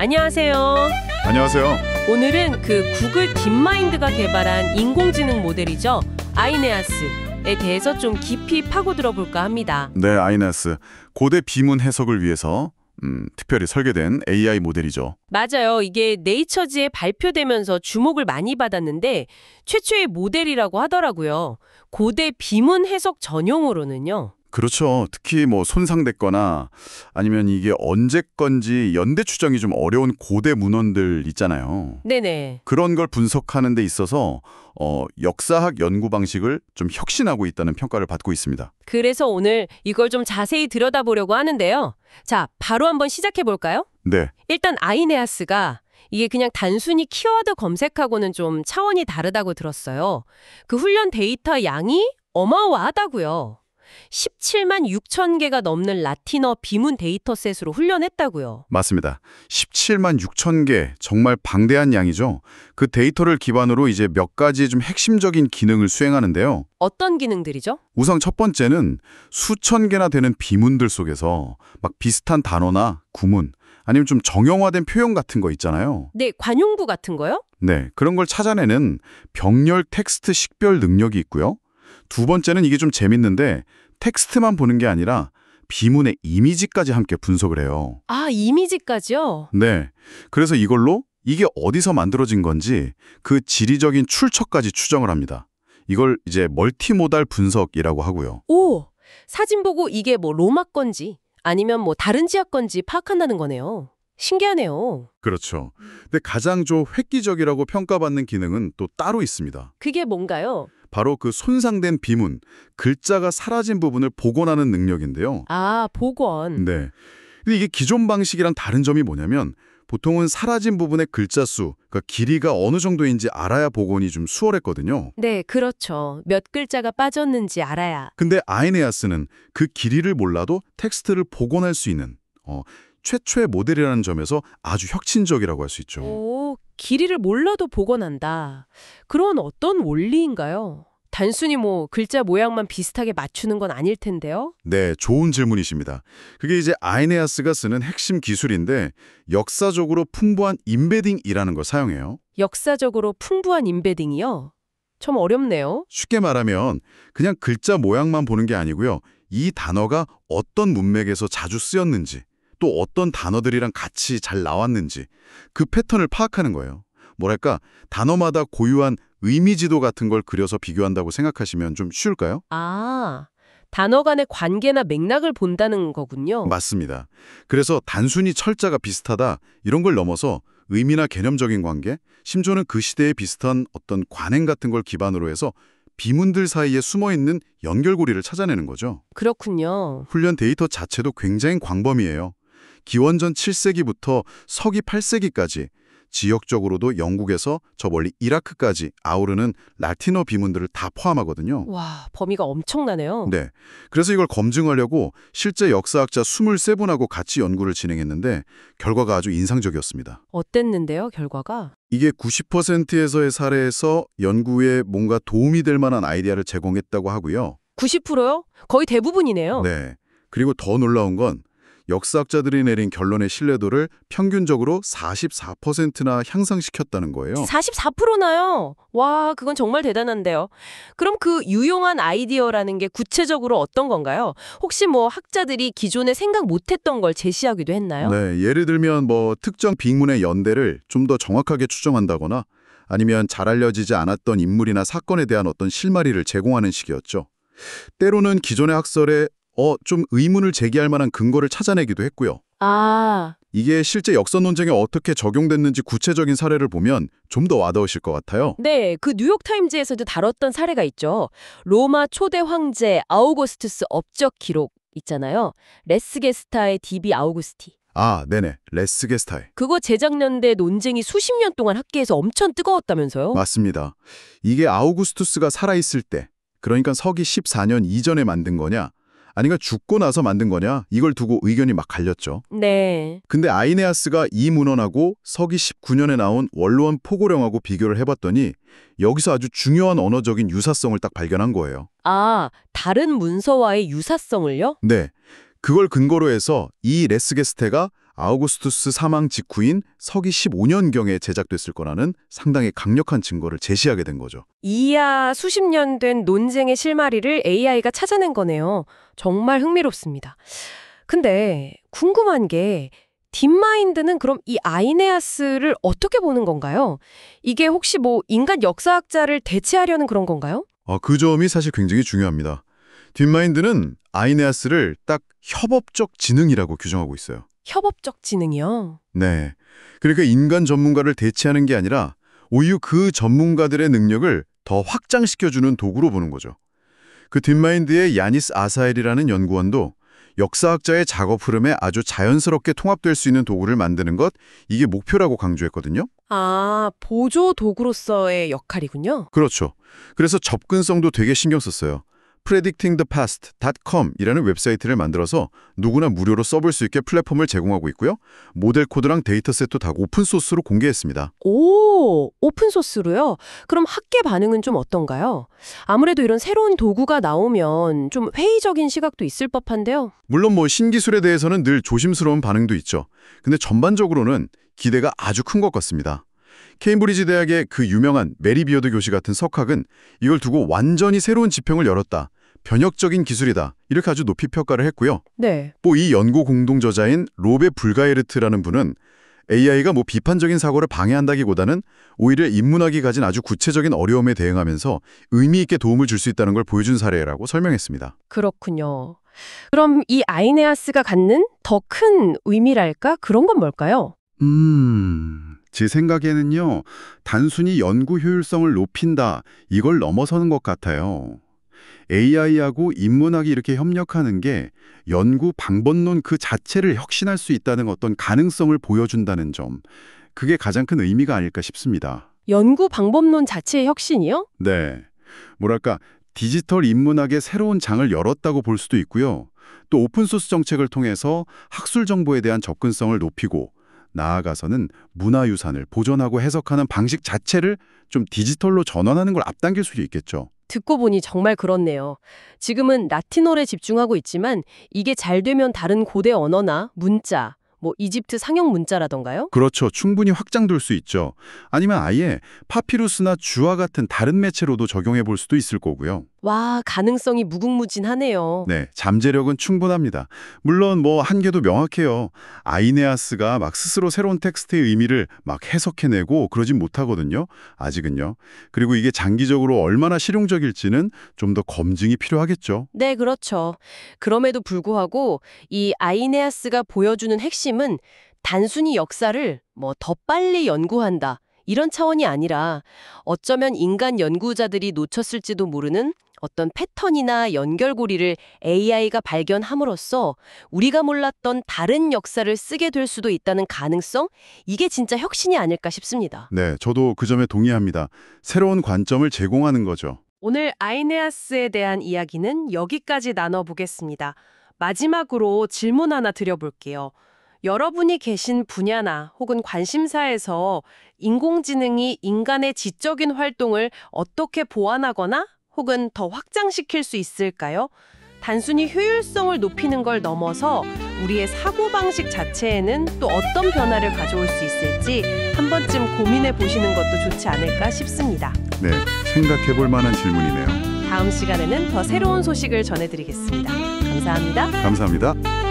안녕하세요. 안녕하세요. 오늘은 그 구글 딥마인드가 개발한 인공지능 모델이죠. 아이네아스에 대해서 좀 깊이 파고들어 볼까 합니다. 네, 아이네아스. 고대 비문 해석을 위해서 특별히 설계된 AI 모델이죠. 맞아요. 이게 네이처지에 발표되면서 주목을 많이 받았는데 최초의 모델이라고 하더라고요. 고대 비문 해석 전용으로는요. 그렇죠. 특히 손상됐거나 아니면 이게 언제 건지 연대 추정이 좀 어려운 고대 문헌들 있잖아요. 네네. 그런 걸 분석하는 데 있어서 역사학 연구 방식을 좀 혁신하고 있다는 평가를 받고 있습니다. 그래서 오늘 이걸 좀 자세히 들여다보려고 하는데요. 자, 바로 한번 시작해 볼까요? 네, 일단 아이네아스가 이게 그냥 단순히 키워드 검색하고는 좀 차원이 다르다고 들었어요. 그 훈련 데이터 양이 어마어마하다고요. 17만 6천 개가 넘는 라틴어 비문 데이터셋으로 훈련했다고요. 맞습니다. 17만 6천 개, 정말 방대한 양이죠. 그 데이터를 기반으로 이제 몇 가지 좀 핵심적인 기능을 수행하는데요. 어떤 기능들이죠? 우선 첫 번째는 수천 개나 되는 비문들 속에서 막 비슷한 단어나 구문, 아니면 좀 정형화된 표현 같은 거 있잖아요. 네, 관용구 같은 거요? 네, 그런 걸 찾아내는 병렬 텍스트 식별 능력이 있고요. 두 번째는 이게 좀 재밌는데 텍스트만 보는 게 아니라 비문의 이미지까지 함께 분석을 해요. 아, 이미지까지요? 네, 그래서 이걸로 이게 어디서 만들어진 건지 그 지리적인 출처까지 추정을 합니다. 이걸 이제 멀티모달 분석이라고 하고요. 오, 사진 보고 이게 로마 건지 아니면 다른 지역 건지 파악한다는 거네요. 신기하네요. 그렇죠. 근데 가장 좀 획기적이라고 평가받는 기능은 또 따로 있습니다. 그게 뭔가요? 바로 그 손상된 비문, 글자가 사라진 부분을 복원하는 능력인데요. 아, 복원. 네. 근데 이게 기존 방식이랑 다른 점이 뭐냐면 보통은 사라진 부분의 글자 수, 그러니까 길이가 어느 정도인지 알아야 복원이 좀 수월했거든요. 네, 그렇죠. 몇 글자가 빠졌는지 알아야. 근데 아이네아스는 그 길이를 몰라도 텍스트를 복원할 수 있는 최초의 모델이라는 점에서 아주 혁신적이라고 할 수 있죠. 오, 길이를 몰라도 복원한다. 그런 어떤 원리인가요? 단순히 글자 모양만 비슷하게 맞추는 건 아닐 텐데요? 네, 좋은 질문이십니다. 그게 이제 아이네아스가 쓰는 핵심 기술인데 역사적으로 풍부한 임베딩이라는 걸 사용해요. 역사적으로 풍부한 임베딩이요? 좀 어렵네요. 쉽게 말하면 그냥 글자 모양만 보는 게 아니고요. 이 단어가 어떤 문맥에서 자주 쓰였는지 또 어떤 단어들이랑 같이 잘 나왔는지 그 패턴을 파악하는 거예요. 뭐랄까 단어마다 고유한 의미지도 같은 걸 그려서 비교한다고 생각하시면 좀 쉬울까요? 아, 단어 간의 관계나 맥락을 본다는 거군요. 맞습니다. 그래서 단순히 철자가 비슷하다 이런 걸 넘어서 의미나 개념적인 관계, 심지어는 그 시대에 비슷한 어떤 관행 같은 걸 기반으로 해서 비문들 사이에 숨어있는 연결고리를 찾아내는 거죠. 그렇군요. 훈련 데이터 자체도 굉장히 광범위해요. 기원전 7세기부터 서기 8세기까지 지역적으로도 영국에서 저 멀리 이라크까지 아우르는 라틴어 비문들을 다 포함하거든요. 와, 범위가 엄청나네요. 네, 그래서 이걸 검증하려고 실제 역사학자 23분하고 같이 연구를 진행했는데 결과가 아주 인상적이었습니다. 어땠는데요, 결과가? 이게 90%에서의 사례에서 연구에 뭔가 도움이 될 만한 아이디어를 제공했다고 하고요. 90%요? 거의 대부분이네요. 네, 그리고 더 놀라운 건 역사학자들이 내린 결론의 신뢰도를 평균적으로 44%나 향상시켰다는 거예요. 44%나요? 와, 그건 정말 대단한데요. 그럼 그 유용한 아이디어라는 게 구체적으로 어떤 건가요? 혹시 학자들이 기존에 생각 못했던 걸 제시하기도 했나요? 네, 예를 들면 특정 빅문의 연대를 좀 더 정확하게 추정한다거나 아니면 잘 알려지지 않았던 인물이나 사건에 대한 어떤 실마리를 제공하는 식이었죠. 때로는 기존의 학설에 좀 의문을 제기할 만한 근거를 찾아내기도 했고요. 아, 이게 실제 역사 논쟁에 어떻게 적용됐는지 구체적인 사례를 보면 좀 더 와닿으실 것 같아요. 네, 그 뉴욕타임즈에서도 다뤘던 사례가 있죠. 로마 초대 황제 아우구스투스 업적 기록 있잖아요. 레스게스타의 디비 아우구스티. 아, 네네. 레스게스타이. 그거 재작년대 논쟁이 수십 년 동안 학계에서 엄청 뜨거웠다면서요? 맞습니다. 이게 아우구스투스가 살아있을 때, 그러니까 서기 14년 이전에 만든 거냐, 아니면 죽고 나서 만든 거냐, 이걸 두고 의견이 막 갈렸죠. 네. 근데 아이네아스가 이 문헌하고 서기 19년에 나온 원로원 포고령하고 비교를 해봤더니 여기서 아주 중요한 언어적인 유사성을 딱 발견한 거예요. 아, 다른 문서와의 유사성을요? 네. 그걸 근거로 해서 이 레스게스테가 아우구스투스 사망 직후인 서기 15년경에 제작됐을 거라는 상당히 강력한 증거를 제시하게 된 거죠. 이야 수십 년 된 논쟁의 실마리를 AI가 찾아낸 거네요. 정말 흥미롭습니다. 근데 궁금한 게 딥마인드는 그럼 이 아이네아스를 어떻게 보는 건가요? 이게 혹시 뭐 인간 역사학자를 대체하려는 그런 건가요? 그 점이 사실 굉장히 중요합니다. 딥마인드는 아이네아스를 딱 협업적 지능이라고 규정하고 있어요. 협업적 지능이요? 네. 그러니까 인간 전문가를 대체하는 게 아니라 오히려 그 전문가들의 능력을 더 확장시켜주는 도구로 보는 거죠. 그 딥마인드의 야니스 아사엘이라는 연구원도 역사학자의 작업 흐름에 아주 자연스럽게 통합될 수 있는 도구를 만드는 것, 이게 목표라고 강조했거든요. 아, 보조 도구로서의 역할이군요. 그렇죠. 그래서 접근성도 되게 신경 썼어요. predictingthepast.com 이라는 웹사이트를 만들어서 누구나 무료로 써볼 수 있게 플랫폼을 제공하고 있고요. 모델 코드랑 데이터셋도 다 오픈소스로 공개했습니다. 오, 오픈소스로요? 그럼 학계 반응은 좀 어떤가요? 아무래도 이런 새로운 도구가 나오면 좀 회의적인 시각도 있을 법한데요. 물론 신기술에 대해서는 늘 조심스러운 반응도 있죠. 근데 전반적으로는 기대가 아주 큰 것 같습니다. 케임브리지 대학의 그 유명한 메리 비어드 교시 같은 석학은 이걸 두고 완전히 새로운 지평을 열었다. 변혁적인 기술이다. 이렇게 아주 높이 평가를 했고요. 네. 이 연구 공동저자인 로베 불가에르트라는 분은 AI가 비판적인 사고를 방해한다기보다는 오히려 인문학이 가진 아주 구체적인 어려움에 대응하면서 의미 있게 도움을 줄 수 있다는 걸 보여준 사례라고 설명했습니다. 그렇군요. 그럼 이 아이네아스가 갖는 더 큰 의미랄까? 그런 건 뭘까요? 제 생각에는요, 단순히 연구 효율성을 높인다, 이걸 넘어서는 것 같아요. AI하고 인문학이 이렇게 협력하는 게 연구 방법론 그 자체를 혁신할 수 있다는 어떤 가능성을 보여준다는 점, 그게 가장 큰 의미가 아닐까 싶습니다. 연구 방법론 자체의 혁신이요? 네. 뭐랄까, 디지털 인문학의 새로운 장을 열었다고 볼 수도 있고요. 또 오픈소스 정책을 통해서 학술 정보에 대한 접근성을 높이고 나아가서는 문화유산을 보존하고 해석하는 방식 자체를 좀 디지털로 전환하는 걸 앞당길 수도 있겠죠. 듣고 보니 정말 그렇네요. 지금은 라틴어에 집중하고 있지만 이게 잘 되면 다른 고대 언어나 문자, 이집트 상형 문자라던가요? 그렇죠. 충분히 확장될 수 있죠. 아니면 아예 파피루스나 주와 같은 다른 매체로도 적용해 볼 수도 있을 거고요. 와, 가능성이 무궁무진하네요. 네, 잠재력은 충분합니다. 물론 한계도 명확해요. 아이네아스가 스스로 새로운 텍스트의 의미를 해석해내고 그러진 못하거든요. 아직은요. 그리고 이게 장기적으로 얼마나 실용적일지는 좀 더 검증이 필요하겠죠. 네, 그렇죠. 그럼에도 불구하고 이 아이네아스가 보여주는 핵심은 단순히 역사를 더 빨리 연구한다. 이런 차원이 아니라 어쩌면 인간 연구자들이 놓쳤을지도 모르는 어떤 패턴이나 연결고리를 AI가 발견함으로써 우리가 몰랐던 다른 역사를 쓰게 될 수도 있다는 가능성? 이게 진짜 혁신이 아닐까 싶습니다. 네, 저도 그 점에 동의합니다. 새로운 관점을 제공하는 거죠. 오늘 아이네아스에 대한 이야기는 여기까지 나눠보겠습니다. 마지막으로 질문 하나 드려볼게요. 여러분이 계신 분야나 혹은 관심사에서 인공지능이 인간의 지적인 활동을 어떻게 보완하거나 혹은 더 확장시킬 수 있을까요? 단순히 효율성을 높이는 걸 넘어서 우리의 사고방식 자체에는 또 어떤 변화를 가져올 수 있을지 한 번쯤 고민해 보시는 것도 좋지 않을까 싶습니다. 네, 생각해 볼 만한 질문이네요. 다음 시간에는 더 새로운 소식을 전해드리겠습니다. 감사합니다. 감사합니다.